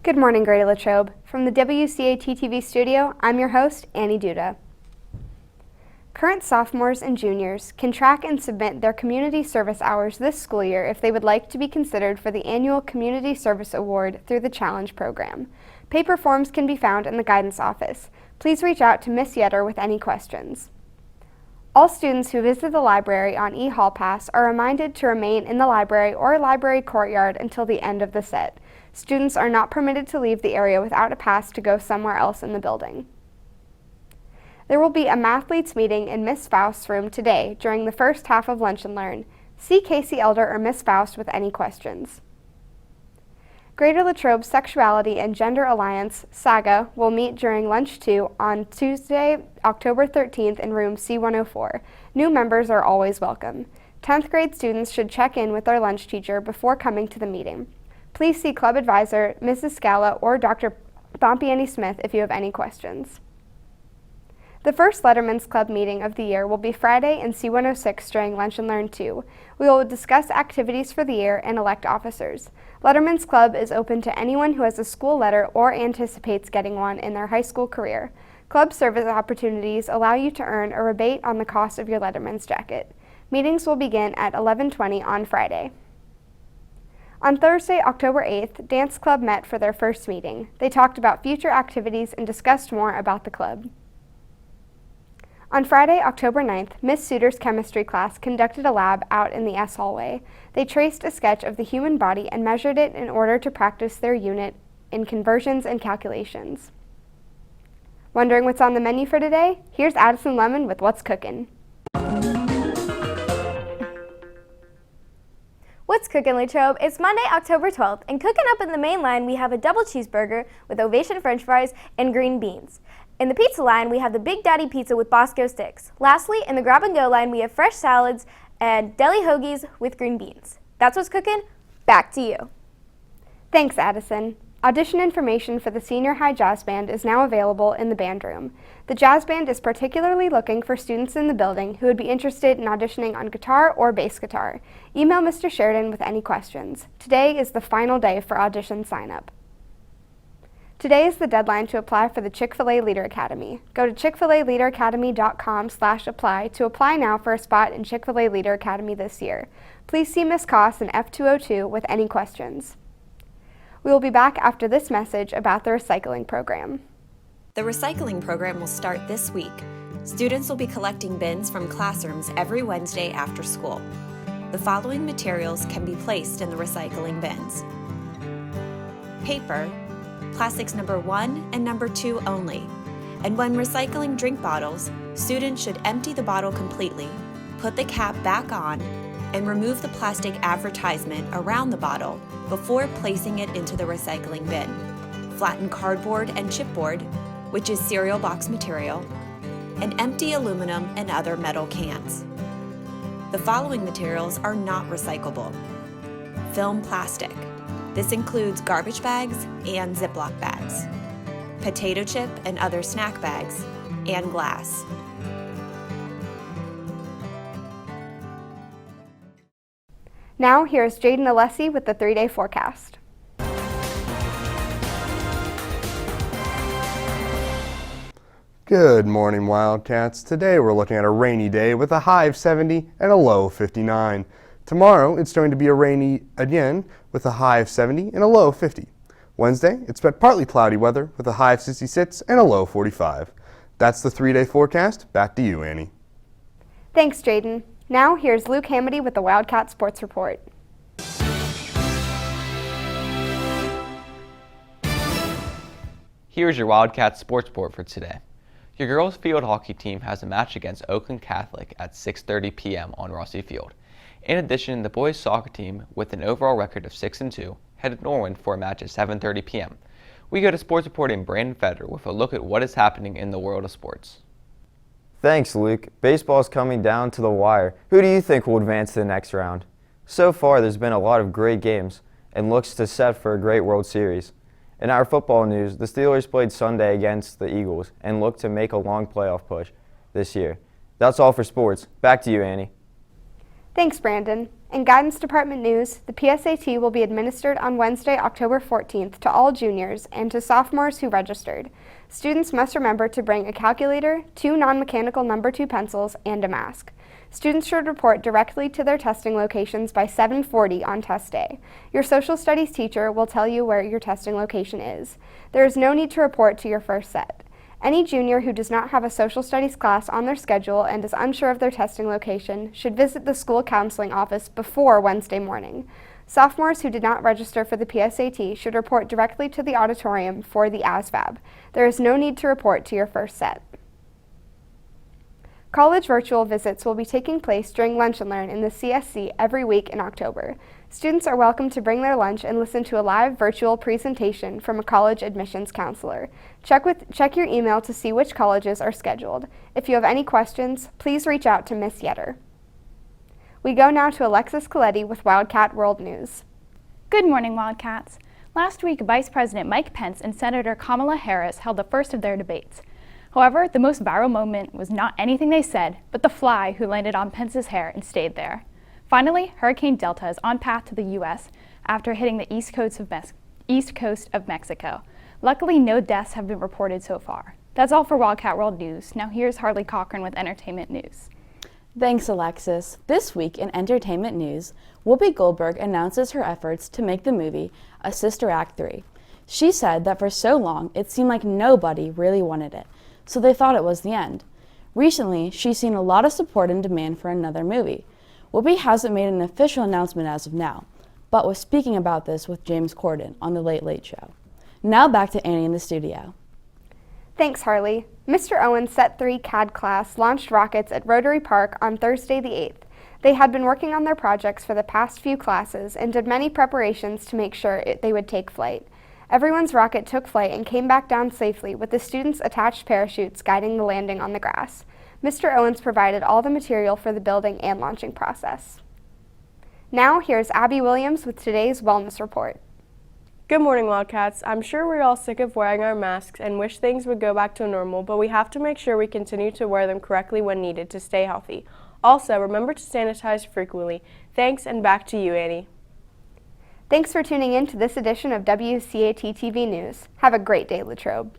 Good morning, Greater Latrobe. From the WCAT-TV studio, I'm your host, Annie Duda. Current sophomores and juniors can track and submit their community service hours this school year if they would like to be considered for the annual Community Service Award through the Challenge program. Paper forms can be found in the guidance office. Please reach out to Miss Yetter with any questions. All students who visit the library on e-Hall Pass are reminded to remain in the library or library courtyard until the end of the set. Students are not permitted to leave the area without a pass to go somewhere else in the building. There will be a Mathletes meeting in Miss Faust's room today during the first half of Lunch and Learn. See Casey Elder or Miss Faust with any questions. Greater Latrobe Sexuality and Gender Alliance, SAGA, will meet during Lunch 2 on Tuesday, October 13th in room C104. New members are always welcome. 10th grade students should check in with their lunch teacher before coming to the meeting. Please see Club Advisor, Mrs. Scala, or Dr. Bompiani Smith if you have any questions. The first Lettermans Club meeting of the year will be Friday in C106 during Lunch and Learn 2. We will discuss activities for the year and elect officers. Lettermans Club is open to anyone who has a school letter or anticipates getting one in their high school career. Club service opportunities allow you to earn a rebate on the cost of your Letterman's jacket. Meetings will begin at 11:20 on Friday. On Thursday, October 8th, Dance Club met for their first meeting. They talked about future activities and discussed more about the club. On Friday, October 9th, Miss Suter's chemistry class conducted a lab out in the S hallway. They traced a sketch of the human body and measured it in order to practice their unit in conversions and calculations. Wondering what's on the menu for today? Here's Addison Lemon with What's Cookin'. What's cooking, Latrobe? It's Monday, October 12th, and cooking up in the main line, we have a double cheeseburger with Ovation french fries and green beans. In the pizza line, we have the Big Daddy pizza with Bosco sticks. Lastly, in the grab and go line, we have fresh salads and deli hoagies with green beans. That's what's cooking. Back to you. Thanks, Addison. Audition information for the Senior High Jazz Band is now available in the band room. The Jazz Band is particularly looking for students in the building who would be interested in auditioning on guitar or bass guitar. Email Mr. Sheridan with any questions. Today is the final day for audition sign-up. Today is the deadline to apply for the ChickfilA Leader Academy. Go to chickfilaleaderacademy.com/apply to apply now for a spot in ChickfilA Leader Academy this year. Please see Ms. Koss in F202 with any questions. We will be back after this message about the recycling program. The recycling program will start this week. Students will be collecting bins from classrooms every Wednesday after school. The following materials can be placed in the recycling bins: paper, plastics number 1 and number 2 only. And when recycling drink bottles, students should empty the bottle completely, put the cap back on, and remove the plastic advertisement around the bottle before placing it into the recycling bin. Flatten cardboard and chipboard, which is cereal box material, and empty aluminum and other metal cans. The following materials are not recyclable: film plastic. This includes garbage bags and Ziploc bags, potato chip and other snack bags, and glass. Now, here's Jaden Alessi with the 3-day forecast. Good morning, Wildcats. Today we're looking at a rainy day with a high of 70 and a low of 59. Tomorrow it's going to be a rainy again with a high of 70 and a low of 50. Wednesday, expect partly cloudy weather with a high of 66 and a low of 45. That's the 3-day forecast. Back to you, Annie. Thanks, Jaden. Now, here's Luke Hamady with the Wildcat Sports Report. Here's your Wildcat Sports Report for today. Your girls' field hockey team has a match against Oakland Catholic at 6:30 p.m. on Rossi Field. In addition, the boys' soccer team, with an overall record of 6-2, headed northward for a match at 7:30 p.m. We go to sports reporting Brandon Feder with a look at what is happening in the world of sports. Thanks, Luke. Baseball's coming down to the wire. Who do you think will advance to the next round? So far, there's been a lot of great games and looks to set for a great World Series. In our football news, the Steelers played Sunday against the Eagles and look to make a long playoff push this year. That's all for sports. Back to you, Annie. Thanks, Brandon. In Guidance Department news, the PSAT will be administered on Wednesday, October 14th to all juniors and to sophomores who registered. Students must remember to bring a calculator, 2 non-mechanical number 2 pencils, and a mask. Students should report directly to their testing locations by 7:40 on test day. Your social studies teacher will tell you where your testing location is. There is no need to report to your first set. Any junior who does not have a social studies class on their schedule and is unsure of their testing location should visit the school counseling office before Wednesday morning. Sophomores who did not register for the PSAT should report directly to the auditorium for the ASVAB. There is no need to report to your first set. College virtual visits will be taking place during Lunch and Learn in the CSC every week in October. Students are welcome to bring their lunch and listen to a live virtual presentation from a college admissions counselor. Check your email to see which colleges are scheduled. If you have any questions, please reach out to Miss Yetter. We go now to Alexis Coletti with Wildcat World News. Good morning, Wildcats. Last week, Vice President Mike Pence and Senator Kamala Harris held the first of their debates. However, the most viral moment was not anything they said, but the fly who landed on Pence's hair and stayed there. Finally, Hurricane Delta is on path to the U.S. after hitting the east coast of Mexico. Luckily, no deaths have been reported so far. That's all for Wildcat World News. Now here's Harley Cochran with entertainment news. Thanks, Alexis. This week in entertainment news, Whoopi Goldberg announces her efforts to make the movie a Sister Act 3. She said that for so long, it seemed like nobody really wanted it, so they thought it was the end. Recently, she's seen a lot of support and demand for another movie. Whoopi hasn't made an official announcement as of now, but was speaking about this with James Corden on The Late Late Show. Now back to Annie in the studio. Thanks, Harley. Mr. Owen's Set 3 CAD class launched rockets at Rotary Park on Thursday the 8th. They had been working on their projects for the past few classes and did many preparations to make sure they would take flight. Everyone's rocket took flight and came back down safely with the students' attached parachutes guiding the landing on the grass. Mr. Owens provided all the material for the building and launching process. Now, here's Abby Williams with today's Wellness Report. Good morning, Wildcats. I'm sure we're all sick of wearing our masks and wish things would go back to normal, but we have to make sure we continue to wear them correctly when needed to stay healthy. Also, remember to sanitize frequently. Thanks, and back to you, Annie. Thanks for tuning in to this edition of WCAT TV News. Have a great day, Latrobe.